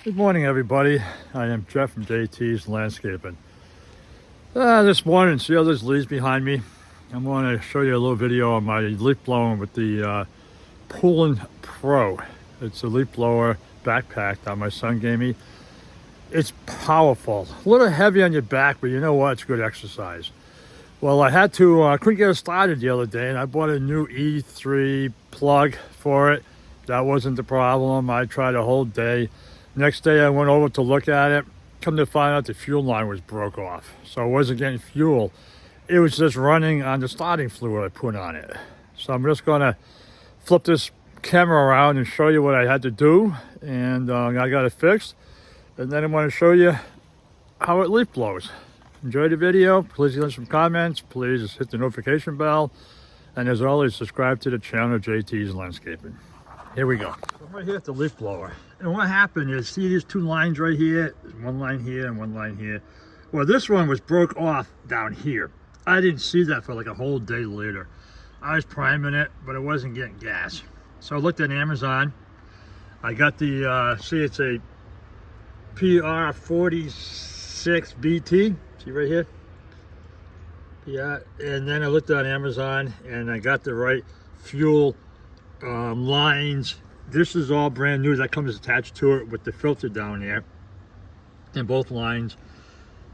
Good morning, everybody. I am Jeff from JT's Landscaping. This morning, see all those leaves behind me? I'm going to show you a little video of my leaf blowing with the Polan Pro. It's a leaf blower backpack that my son gave me. It's powerful. A little heavy on your back, but you know what? It's good exercise. Well, I couldn't get it started the other day, and I bought a new E3 plug for it. That wasn't the problem. I tried a whole day. Next day I went over to look at it. Come to find out the fuel line was broke off. So I wasn't getting fuel. It was just running on the starting fluid I put on it. So I'm just gonna flip this camera around and show you what I had to do. And I got it fixed. And then I'm gonna show you how it leaf blows. Enjoy the video. Please leave some comments. Please hit the notification bell. And as always, subscribe to the channel JT's Landscaping. Here we go. So I'm right here at the leaf blower. And what happened is, see these two lines right here? There's one line here and one line here. Well, this one was broke off down here. I didn't see that for like a whole day later. I was priming it, but it wasn't getting gas. So I looked at Amazon. I got the, see it's a PR46BT. See right here? Yeah, and then I looked on Amazon and I got the right fuel lines. This is all brand new. That comes attached to it with the filter down there in both lines.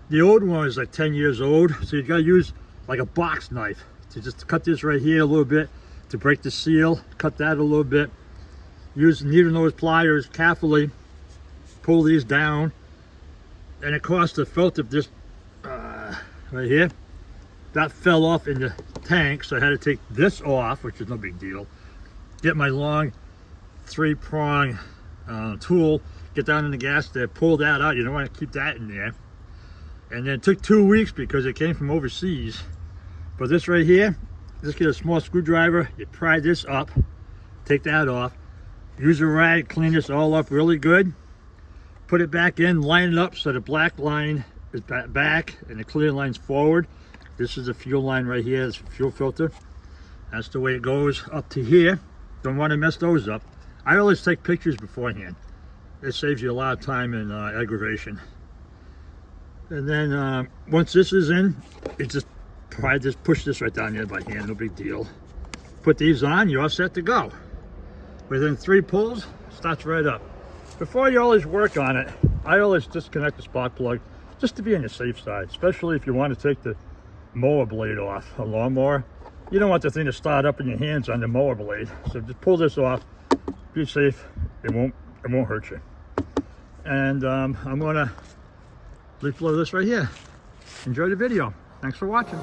The old one is like 10 years old, so you gotta use like a box knife to just cut this right here a little bit to break the seal. Cut that a little bit. Use needle nose pliers carefully. Pull these down, and it cost the filter just right here. That fell off in the tank, so I had to take this off, which is no big deal. Get my long 3-prong tool, get down in the gas there, pull that out. You don't want to keep that in there. And then it took 2 weeks because it came from overseas. But this right here, just get a small screwdriver, you pry this up, take that off, use a rag, clean this all up really good, put it back in, line it up so the black line is back and the clear line's forward. This is the fuel line right here, it's a fuel filter. That's the way it goes up to here. Don't want to mess those up. I always take pictures beforehand. It saves you a lot of time and aggravation. And then once this is in, it's just push this right down there by hand, no big deal. Put these on, you're all set to go. Within 3 pulls, starts right up. Before you always work on it, I always disconnect the spark plug just to be on the safe side, especially if you want to take the mower blade off, a lawnmower. You don't want the thing to start up in your hands on the mower blade. So just pull this off, be safe, it won't hurt you. And I'm gonna leaf blow this right here. Enjoy the video. Thanks for watching.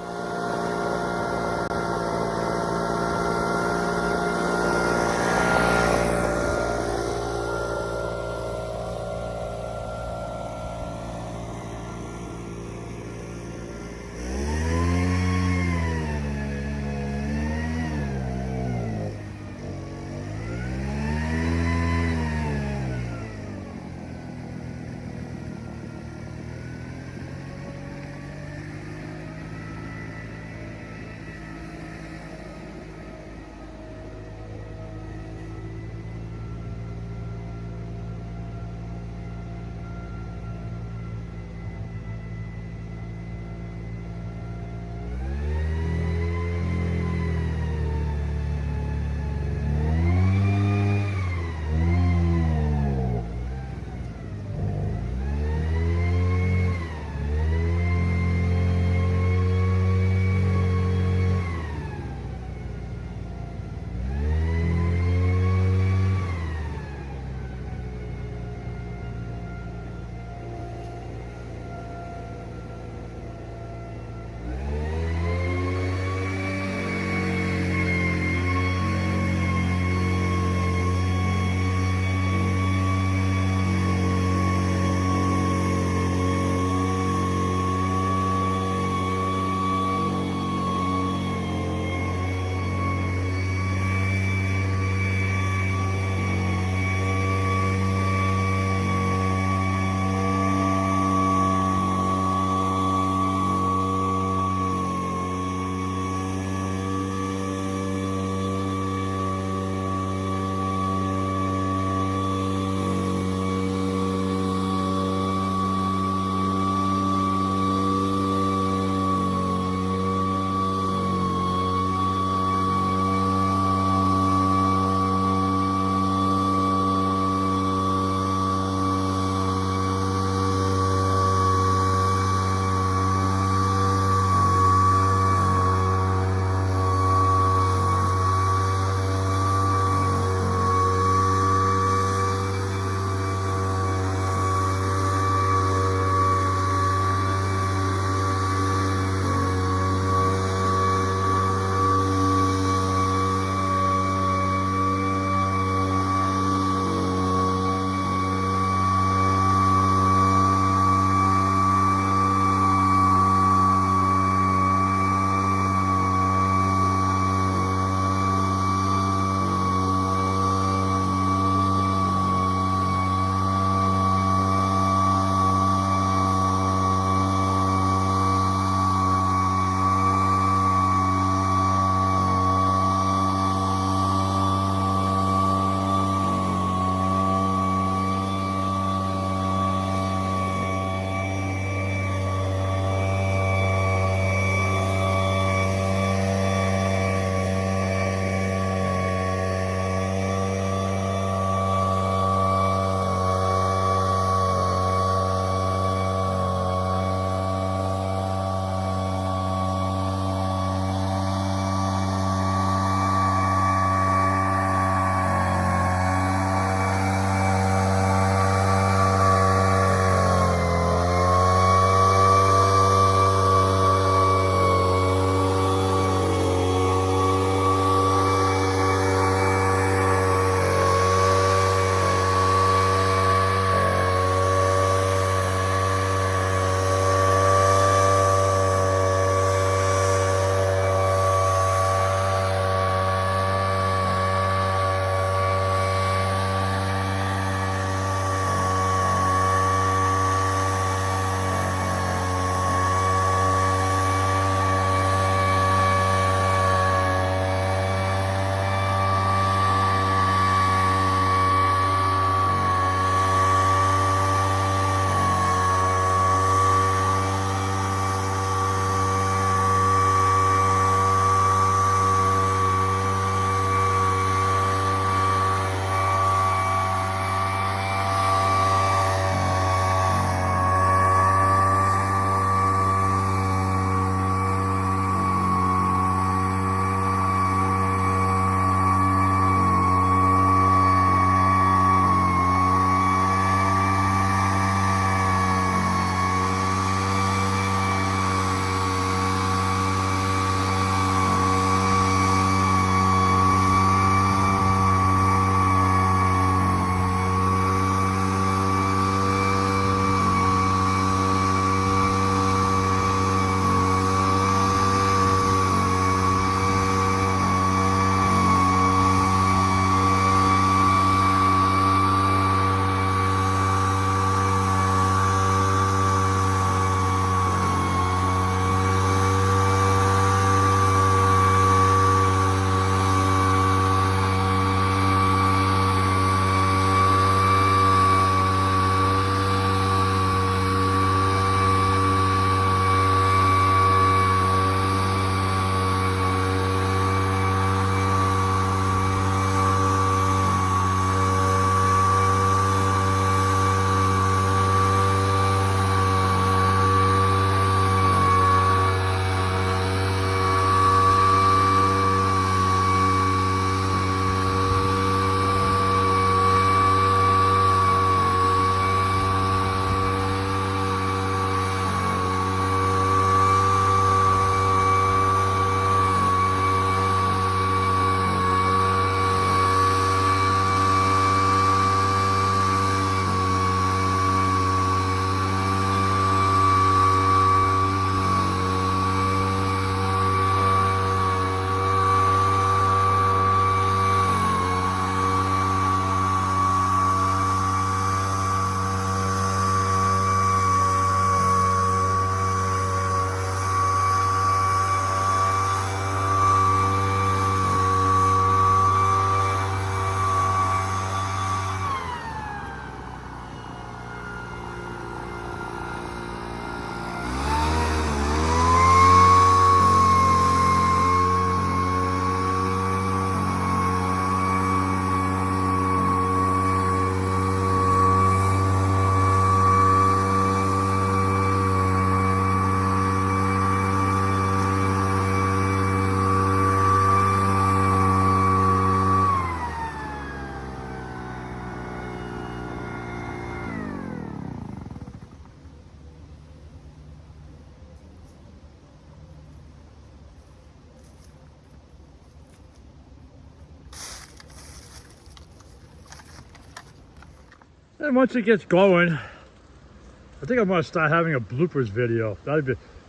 And once it gets going, I think I'm gonna start having a bloopers video.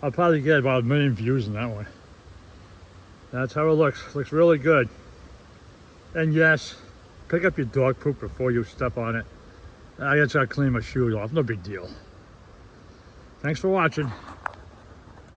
I'll probably get about 1 million views on that one. That's how it looks. Looks really good. And yes, pick up your dog poop before you step on it. I just gotta clean my shoes off. No big deal. Thanks for watching.